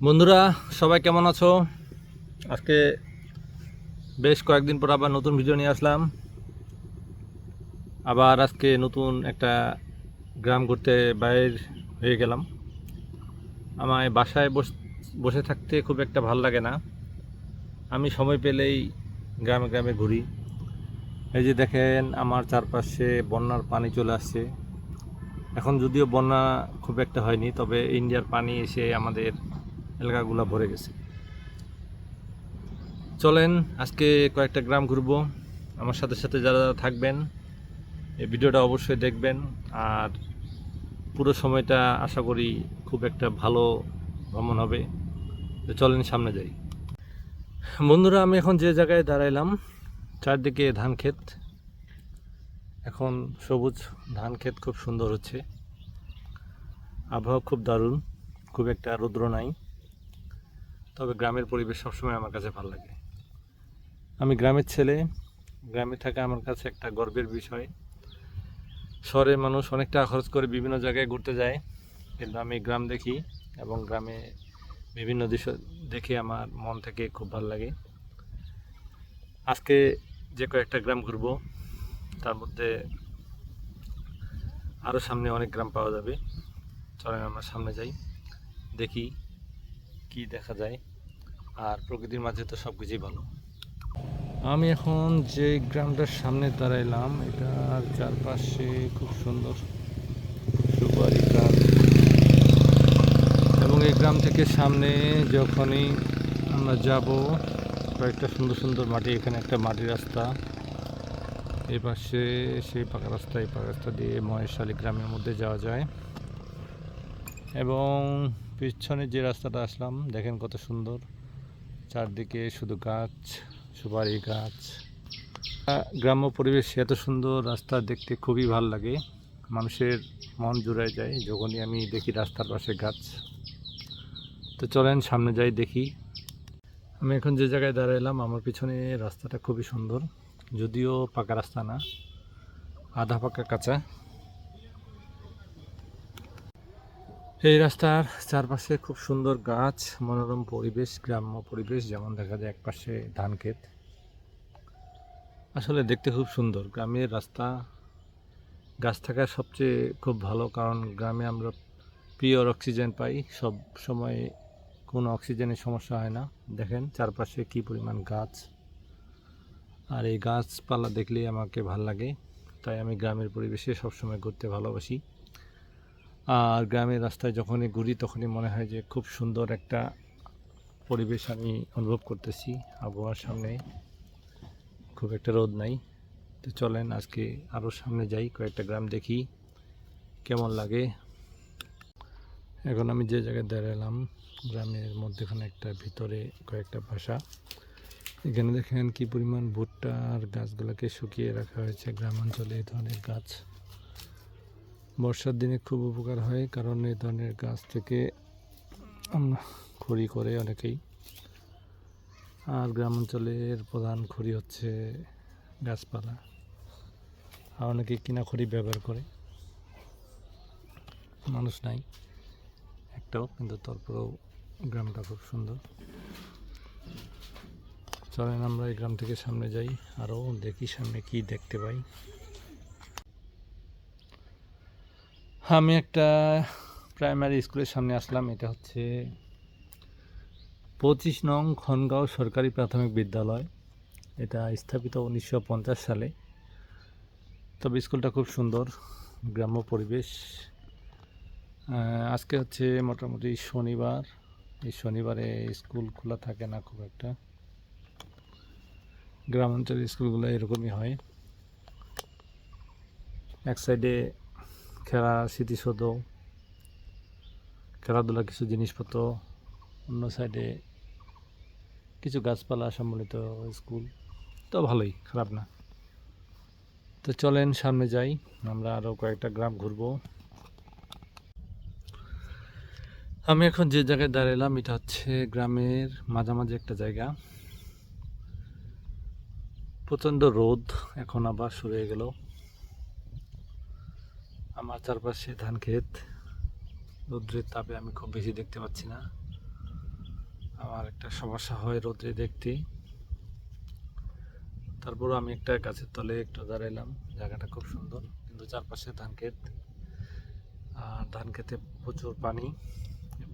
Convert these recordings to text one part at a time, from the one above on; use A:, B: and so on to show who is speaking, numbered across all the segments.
A: বন্ধুরা, সবাই কেমন আছো? আজকে বেশ কয়েকদিন পর আবার নতুন ভিডিও নিয়ে আসলাম। আবার আজকে নতুন একটা গ্রাম ঘুরতে বাইর হয়ে গেলাম। আমায় বাসায় বসে থাকতে খুব একটা ভালো লাগে না। আমি সময় পেলেই গ্রামে গ্রামে ঘুরি। এই যে দেখেন, আমার চারপাশে বন্যার পানি চলে আসছে। এখন যদিও বন্যা খুব একটা হয়নি, তবে ইন্ডিয়ার পানি এসে আমাদের এলাকাগুলো ভরে গেছে। চলেন আজকে কয়েকটা গ্রাম ঘুরবো। আমার সাথে সাথে যারা থাকবেন এই ভিডিওটা অবশ্যই দেখবেন। আর পুরো সময়টা আশা করি খুব একটা ভালো ভ্রমণ হবে। তো চলেন সামনে যাই। বন্ধুরা, আমি এখন যে জায়গায় দাঁড়াইলাম, চারদিকে ধান ক্ষেত। এখন সবুজ ধান ক্ষেত খুব সুন্দর হচ্ছে। আবহাওয়া খুব দারুণ, খুব একটা রৌদ্র নাই। তবে গ্রামের পরিবেশ সবসময় আমার কাছে ভালো লাগে। আমি গ্রামের ছেলে, গ্রামে থাকা আমার কাছে একটা গর্বের বিষয়। শহরের মানুষ অনেক টাকা খরচ করে বিভিন্ন জায়গায় ঘুরতে যায়, কিন্তু আমি গ্রাম দেখি এবং গ্রামে বিভিন্ন দৃশ্য দেখে আমার মন থেকে খুব ভালো লাগে। আজকে যে কয়েকটা গ্রাম ঘুরবো, তার মধ্যে আরও সামনে অনেক গ্রাম পাওয়া যাবে। চলেন আমরা সামনে যাই, দেখি কি দেখা যায়। আর প্রকৃতির মাঝে তো সব কিছুই ভালো। আমি এখন যে গ্রামটার সামনে দাঁড়াইলাম, এটার চারপাশে খুব সুন্দর সুপারি গাছ, এবং এই গ্রাম থেকে সামনে যখনই আমরা যাব, কয়েকটা সুন্দর সুন্দর মাটি, এখানে একটা মাটির রাস্তা, এই পাশে সেই পাকা রাস্তা, এই পাকা রাস্তা দিয়ে মহেশখালী গ্রামের মধ্যে যাওয়া যায়। এবং পিছনে যে রাস্তাটা আসলাম, দেখেন কত সুন্দর, চারদিকে শুধু গাছ, সুপারি গাছ। গ্রাম্য পরিবেশ এত সুন্দর, রাস্তা দেখতে খুবই ভালো লাগে। মানুষের মন জুড়ায় যায় যখনই আমি দেখি রাস্তার পাশে গাছ। তো চলেন সামনে যাই, দেখি। আমি এখন যে জায়গায় দাঁড়ালাম, আমার পিছনে রাস্তাটা খুবই সুন্দর, যদিও পাকা রাস্তা না, আধা পাকা কাঁচা। এই রাস্তার চারপাশে খুব সুন্দর গাছ, মনোরম পরিবেশ, গ্রাম্য পরিবেশ যেমন দেখা যায়। একপাশে ধান ক্ষেত, আসলে দেখতে খুব সুন্দর। গ্রামের রাস্তা, গাছ থাকা সবচেয়ে খুব ভালো, কারণ গ্রামে আমরা পিওর অক্সিজেন পাই সব সময়, কোনো অক্সিজেনের সমস্যা হয় না। দেখেন চারপাশে কি পরিমাণ গাছ, আর এই গাছপালা দেখলেই আমাকে ভাল লাগে। তাই আমি গ্রামের পরিবেশে সবসময় ঘুরতে ভালোবাসি। আর গ্রামের রাস্তায় যখনই ঘুরি তখনই মনে হয় যে খুব সুন্দর একটা পরিবেশ আমি অনুভব করতেছি। আবহাওয়ার সামনে খুব একটা রোদ নাই। তো চলেন আজকে আরও সামনে যাই, কয়েকটা গ্রাম দেখি কেমন লাগে। এখন আমি যে জায়গায় দাঁড়ালাম, গ্রামের মধ্যেখানে একটা ভিতরে কয়েকটা বাসা। এখানে দেখেন কি পরিমাণ ভুট্টার গাছগুলোকে শুকিয়ে রাখা হয়েছে। গ্রামাঞ্চলে এই ধরনের গাছ বর্ষার দিনে খুব উপকার হয়, কারণ এই ধরনের গাছ থেকে আমরা খড়ি করে অনেকেই। আর গ্রামাঞ্চলের প্রধান খড়ি হচ্ছে গাছপালা, আর অনেকে কিনা খড়ি ব্যবহার করে। মানুষ নাই একটাও, কিন্তু তারপরেও গ্রামটা খুব সুন্দর। চলেন আমরা এই গ্রাম থেকে সামনে যাই, আরও দেখি সামনে কি দেখতে পাই। আমি একটা প্রাইমারি স্কুলের সামনে আসলাম। এটা হচ্ছে 25 নং খনগাঁও সরকারি প্রাথমিক বিদ্যালয়। এটা স্থাপিত 1950 সালে। তবে স্কুলটা খুব সুন্দর, গ্রাম্য পরিবেশ। আজকে হচ্ছে মোটামুটি শনিবার। এই শনিবারে স্কুল খোলা থাকে না খুব একটা। গ্রামাঞ্চলের স্কুলগুলো এরকমই হয়। এক সাইডে খেলা স্মৃতিসৌধ, খেলাধুলা কিছু জিনিসপত্র, অন্য সাইডে কিছু গাছপালা সম্বলিত স্কুল। তো ভালোই, খারাপ না। তো চলেন সামনে যাই, আমরা আরও কয়েকটা গ্রাম ঘুরবো। আমি এখন যে জায়গায় দাঁড়ালাম, এটা হচ্ছে গ্রামের মাঝামাঝি একটা জায়গা। প্রচণ্ড রোদ, এখন আবার শুরু হয়ে গেল। আমার চারপাশে ধান ক্ষেত, রৌদ্রের তাপে আমি খুব বেশি দেখতে পাচ্ছি না। আমার একটা সমস্যা হয় রোদে দেখতে, তারপর আমি একটা গাছের তলে একটু দাঁড়াইলাম। জায়গাটা খুব সুন্দর, কিন্তু চারপাশে ধান ক্ষেত, আর ধান খেতে প্রচুর পানি,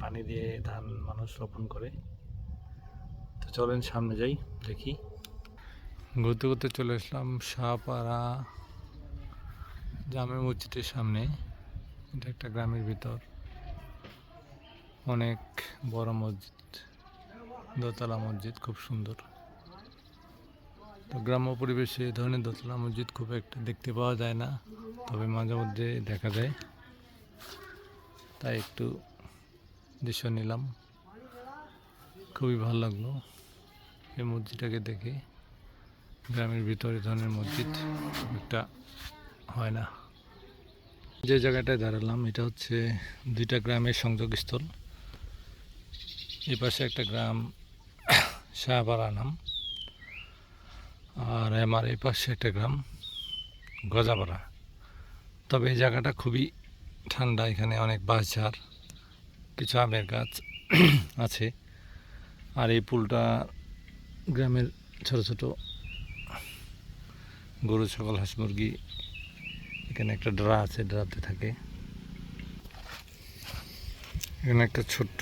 A: পানি দিয়ে ধান মানুষ রোপণ করে। তো চলেন সামনে যাই, দেখি। ঘুরতে ঘুরতে চলে আসলাম শাহপাড়া জামে মসজিদের সামনে। এটা একটা গ্রামের ভিতর, অনেক বড় মসজিদ, দোতলা মসজিদ, খুব সুন্দর। তো গ্রাম্য পরিবেশে এই ধরনের দোতলা মসজিদ খুব একটা দেখতে পাওয়া যায় না, তবে মাঝে মধ্যে দেখা যায়। তাই একটু দৃশ্য নিলাম, খুবই ভালো লাগলো এই মসজিদটাকে দেখে। গ্রামের ভিতরে ধরনের মসজিদ একটা হয় না। যে জায়গাটায় দাঁড়ালাম এটা হচ্ছে দুইটা গ্রামের সংযোগস্থল। এই পাশে একটা গ্রাম শাহপাড়া নাম, আর আমার এই পাশে একটা গ্রাম গজাপাড়া। তবে এই জায়গাটা খুবই ঠান্ডা, এখানে অনেক বাঁশঝাড়, কিছু আমের গাছ আছে। আর এই পুলটা গ্রামের ছোট ছোট গরু ছাগল হাঁস মুরগি, এখানে একটা ড্রা আছে, ড্রাতে থাকে। এখানে একটা ছোট্ট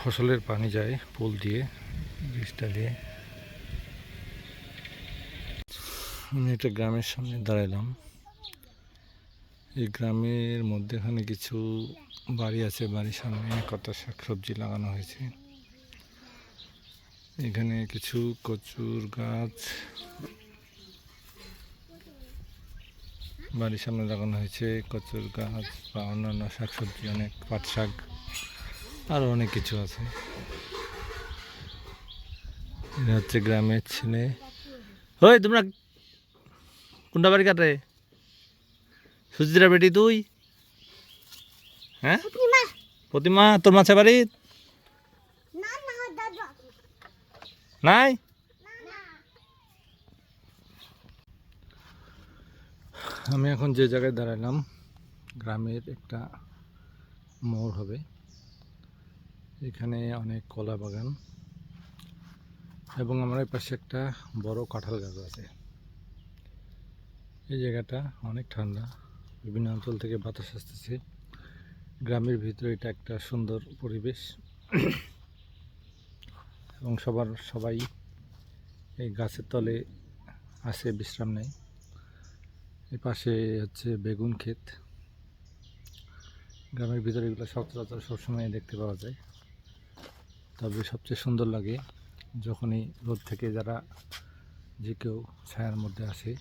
A: ফসলের পানি যায় পুল দিয়ে, ব্রিজটা দিয়ে। আমি একটা গ্রামের সামনে দাঁড়ালাম। এই গ্রামের মধ্যেখানে কিছু বাড়ি আছে, বাড়ির সামনে কত শাকসবজি লাগানো হয়েছে। এখানে কিছু কচুর গাছ বাড়ির সামনে লাগানো হয়েছে, কচুর গাছ বা অন্যান্য শাকসবজি, অনেক পাট শাক, আরও অনেক কিছু আছে। এটা হচ্ছে গ্রামের ছেলে। ওই তোমরা কোনটা বাড়ি কাটে? সুচিত্রা বেটি তুই? হ্যাঁ, প্রতিমা তোর মাছে বাড়ি নাই? আমি এখন যে জায়গায় দাঁড়ালাম গ্রামের একটা মোড় হবে। এখানে অনেক কলা বাগান এবং আমার পাশে একটা বড় কাঁঠাল গাছ আছে। এই জায়গাটা অনেক ঠান্ডা, বিভিন্ন অঞ্চল থেকে বাতাস আসতেছে। গ্রামের ভিতরে এটা একটা সুন্দর পরিবেশ এবং সবাই এই গাছের তলে আসে, বিশ্রাম নেয়। এই পাশে হচ্ছে বেগুন ক্ষেত। গ্রামের ভিতরে এগুলো সচরাচর সবসময় দেখতে পাওয়া যায়, তবে সবচেয়ে সুন্দর লাগে যখনই রোদ থেকে যারা যে কেউ ছায়ার মধ্যে আসে,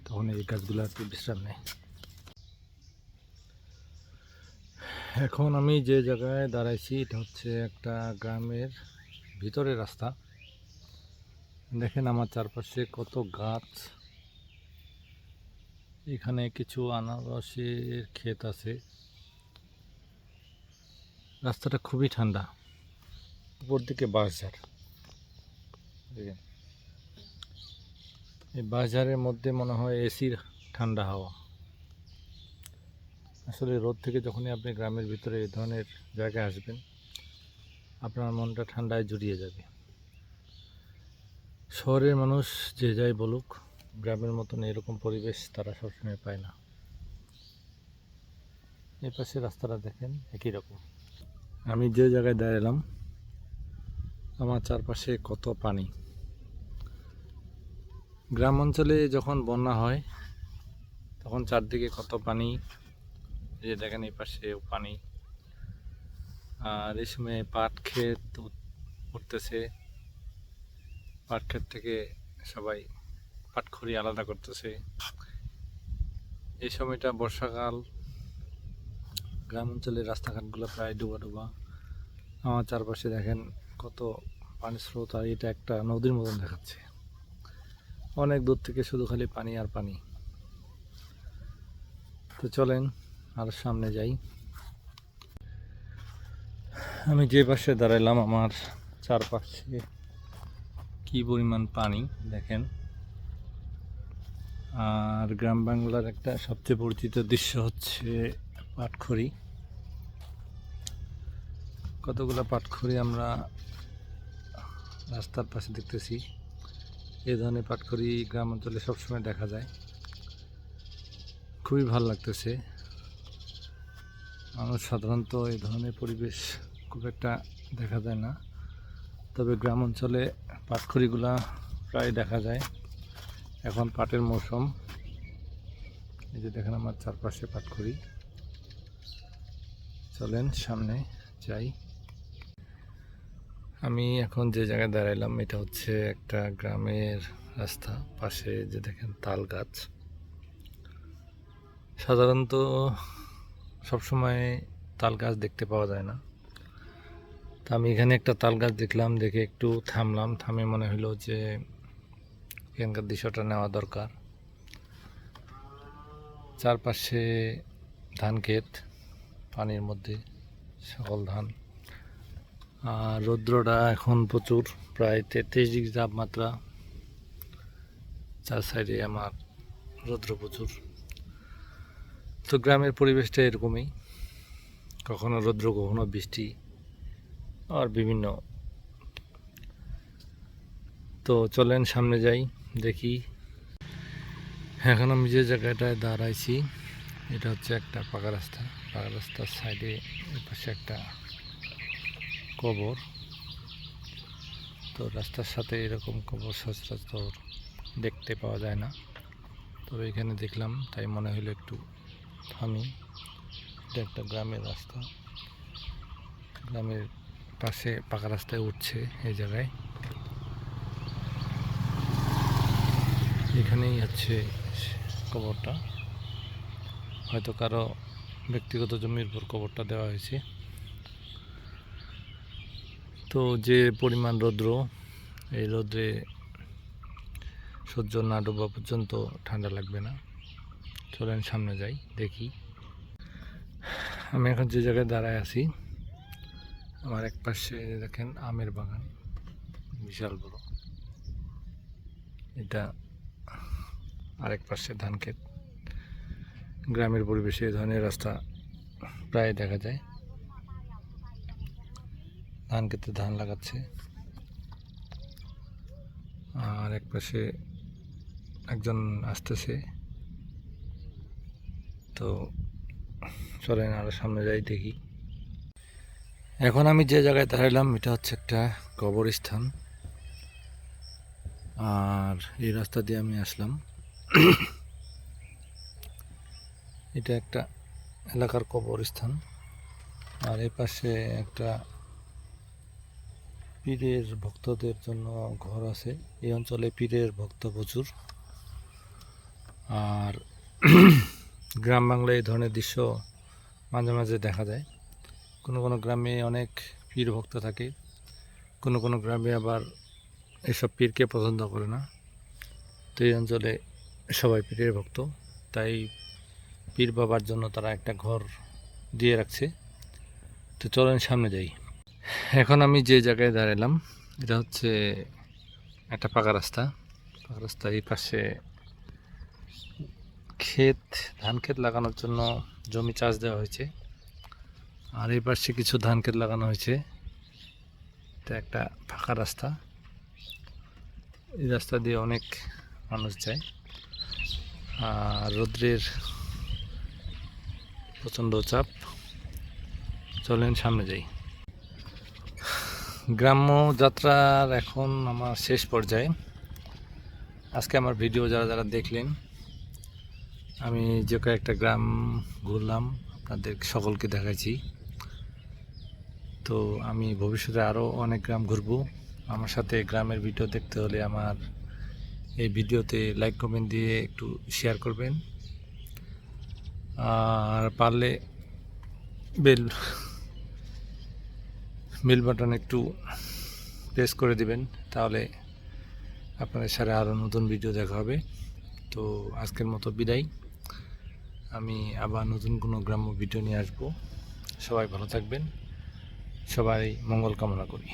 A: তখন এই গাছগুলো আর কি বিশ্রাম নেয়। এখন আমি যে জায়গায় দাঁড়াইছি এটা হচ্ছে একটা গ্রামের ভিতরের রাস্তা। দেখেন আমার চারপাশে কত গাছ। এখানে কিছু আনারসের ক্ষেত আছে। রাস্তাটা খুবই ঠান্ডা, উপর দিকে বাঁশঝাড়। দেখেন এই বাঁশঝাড়ের মধ্যে মনে হয় এসির ঠান্ডা হাওয়া। আসলে রোদ থেকে যখনই আপনি গ্রামের ভিতরে এই ধরনের জায়গায় আসবেন, আপনার মনটা ঠান্ডায় জুড়িয়ে যাবে। শহরের মানুষ যে যাই বলুক, গ্রামের মতন এরকম পরিবেশ তারা সবসময় পায় না। এর পাশে রাস্তাটা দেখেন একই রকম। আমি যে জায়গায় দাঁড়ালাম আমার চারপাশে কত পানি। গ্রাম অঞ্চলে যখন বন্যা হয় তখন চারদিকে কত পানি, এই যে দেখেন এই পাশেও পানি। আর এই সময় পাট ক্ষেত উঠতেছে, পাট ক্ষেত থেকে সবাই পাটখড়ি আলাদা করতেছে। এই সময়টা বর্ষাকাল, গ্রাম অঞ্চলের রাস্তাঘাটগুলো প্রায় ডুবা ডুবা। আমার চারপাশে দেখেন কত পানির স্রোত, আর এটা একটা নদীর মতন দেখাচ্ছে। অনেক দূর থেকে শুধু খালি পানি আর পানি। তো চলেন আর সামনে যাই। আমি যে পাশে দাঁড়াইলাম আমার চারপাশে কি পরিমাণ পানি দেখেন। আর গ্রাম বাংলার একটা সবচেয়ে পরিচিত দৃশ্য হচ্ছে পাটখড়ি। কতগুলো পাটখড়ি আমরা রাস্তার পাশে দেখতেছি। এই ধরনের পাটখড়ি গ্রাম অঞ্চলে সবসময় দেখা যায়, খুবই ভালো লাগতেছে। মানুষ সাধারণত এই ধরনের পরিবেশ খুব একটা দেখা যায় না, তবে গ্রাম অঞ্চলে পাটখড়িগুলা প্রায় দেখা যায়। এখন পাটের মৌসুম, এই যে দেখেন আমার চারপাশে পাটখড়ি। চলেন সামনে যাই। আমি এখন যে জায়গায় দাঁড়াইলাম এটা হচ্ছে একটা গ্রামের রাস্তা, পাশে যে দেখেন তাল গাছ। সাধারণত সবসময় তাল গাছ দেখতে পাওয়া যায় না, তা আমি এখানে একটা তাল গাছ দেখলাম, দেখে একটু থামলাম। থামে মনে হলো যে এখানকার দৃশ্যটা নেওয়া দরকার। চারপাশে ধান ক্ষেত, পানির মধ্যে সকল ধান। আর রৌদ্রটা এখন প্রচুর, প্রায় 33 ডিগ্রি তাপমাত্রা। চার সাইডে আমার রৌদ্র প্রচুর। তো গ্রামের পরিবেশটা এরকমই, কখনো রৌদ্র কখনো বৃষ্টি আর বিভিন্ন। তো চলেন সামনে যাই, দেখি। এখন আমি যে জায়গাটায় দাঁড়াইছি এটা হচ্ছে একটা পাকা রাস্তা। পাকা রাস্তার সাইডে এর পাশে একটা কবর। তো রাস্তার সাথে এরকম কবর সচরাচর দেখতে পাওয়া যায় না, তবে এখানে দেখলাম তাই মনে হলো একটু থামি। এটা একটা গ্রামের রাস্তা, গ্রামের পাশে পাকা রাস্তায় উঠছে এই জায়গায়। এখানেই হচ্ছে কবরটা, হয়তো কারো ব্যক্তিগত জমির উপর কবরটা দেওয়া হয়েছে। তো যে পরিমাণ রৌদ্র, এই রৌদ্রে সহ্য না ডোবা পর্যন্ত ঠান্ডা লাগবে না। চলেন সামনে যাই, দেখি। আমি এখন যে জায়গায় দাঁড়ায় আছি, আমার এক পাশে দেখেন আমের বাগান, বিশাল বড়। এটা আরেক পাশে ধান ক্ষেত। গ্রামের পরিবেশে এ ধরনের রাস্তা প্রায় দেখা যায়। ধান ক্ষেতে ধান লাগাচ্ছে, আর এক পাশে একজন আসতেছে। তো চলেন আরো সামনে যাই, দেখি। এখন আমি যে জায়গায় দাঁড়ালাম এটা হচ্ছে একটা কবরস্থান, আর এই রাস্তা দিয়ে আমি আসলাম। এটা একটা এলাকার কবরস্থান, আর এ পাশে একটা পীরের ভক্তদের জন্য ঘর আছে। এই অঞ্চলে পীরের ভক্ত প্রচুর। আর গ্রাম বাংলায় এই ধরনের দৃশ্য মাঝে মাঝে দেখা যায়। কোনো কোনো গ্রামে অনেক পীর ভক্ত থাকে, কোনো কোনো গ্রামে আবার এসব পীরকে পছন্দ করে না। তো এই অঞ্চলে সবাই পীরের ভক্ত, তাই পীর বাবার জন্য তারা একটা ঘর দিয়ে রাখছে। তো চলেন সামনে যাই। এখন আমি যে জায়গায় দাঁড়ালাম এটা হচ্ছে একটা পাকা রাস্তা। পাকা রাস্তার এই পাশে ক্ষেত, ধান ক্ষেত লাগানোর জন্য জমি চাষ দেওয়া হয়েছে, আর এই পাশে কিছু ধান ক্ষেত লাগানো হয়েছে। এটা একটা ফাঁকা রাস্তা, এই রাস্তা দিয়ে অনেক মানুষ যায়। আর রৌদ্রের প্রচণ্ড চাপ। চলেন সামনে যাই। গ্রাম্য যাত্রার এখন আমার শেষ পর্যায়ে। আজকে আমার ভিডিও যারা যারা দেখলেন, আমি যে কয়েকটা গ্রাম ঘুরলাম আপনাদের সকলকে দেখাইছি। তো আমি ভবিষ্যতে আরও অনেক গ্রাম ঘুরবো। আমার সাথে গ্রামের ভিডিও দেখতে হলে আমার এই ভিডিওতে লাইক কমেন্ট দিয়ে একটু শেয়ার করবেন, আর পারলে বেল বাটন একটু প্রেস করে দিবেন, তাহলে আপনাদের সাথে আরও নতুন ভিডিও দেখা হবে। তো আজকের মতো বিদায়। আমি আবার নতুন কোনো গ্রাম্য ভিডিও নিয়ে আসবো। সবাই ভালো থাকবেন, সবাই মঙ্গল কামনা করি।